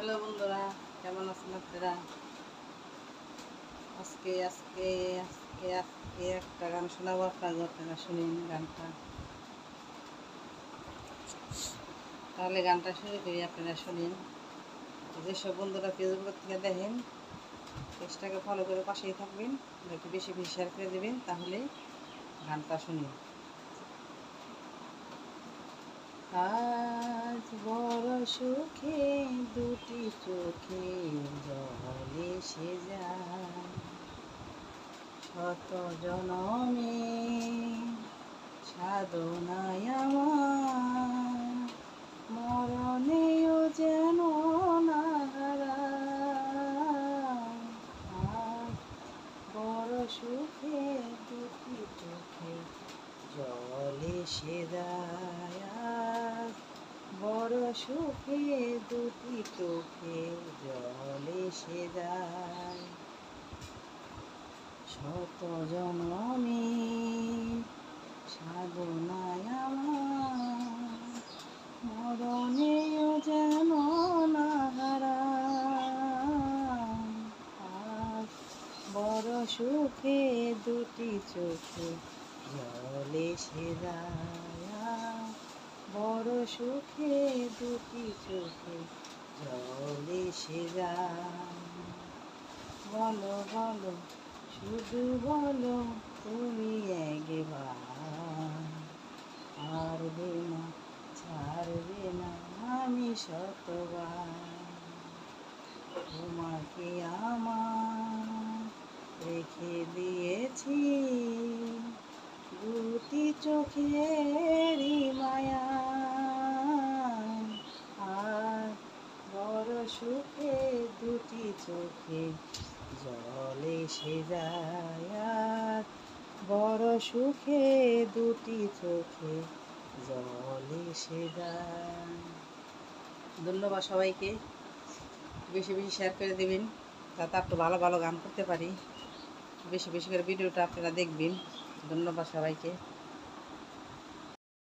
Hello বন্ধুরা, কেমন আছেন আপনারা? আজকে আজকে আজকে আজকে একটা গান শোনাবো আপনারা শুনুন গানটা। তাহলে গানটা শুরু করি, আপনারা শুনুন। যেসব বন্ধুরা ফেসবুক থেকে দেখেন, পেজটাকে ফলো করে পাশেই থাকবেন, একটু বেশি বেশি শেয়ার করে দেবেন, তাহলে গানটা শুনুন। আজ বড় সুখে দুটি চোখে জল এসে যায়, শত জনমে সাধনায় আমার মরণেও যেন না হারায়। আজ বড় সুখে দুটি চোখে জল এসে যায়, আজ বড় সুখে দুটি চোখে জল এসে যায়, শত জনমে সাধনায় আমার মরণেও যেন না হারায়। আজ বড় সুখে দুটি চোখে জল এসে যায়, আজ বড় সুখে দুটি চোখে জল এসে যায়। বলো বলো শুধু বলো তুমি একবার, পারবে না ছাড়বে না আমি শতবার, তোমাকে আমার রেখে দিয়েছি দুটি চোখেরই মায়া। আর বড় সুখে দুটি চোখে জল এসে যায়, আর বড় সুখে দুটি চোখে জল এসে যায়। ধন্যবাদ সবাইকে, বেশি বেশি শেয়ার করে দেবেন, যাতে একটু ভালো ভালো গান করতে পারি। বেশি বেশি করে ভিডিওটা আপনারা দেখবেন। ধন্যবাদ সবাইকে।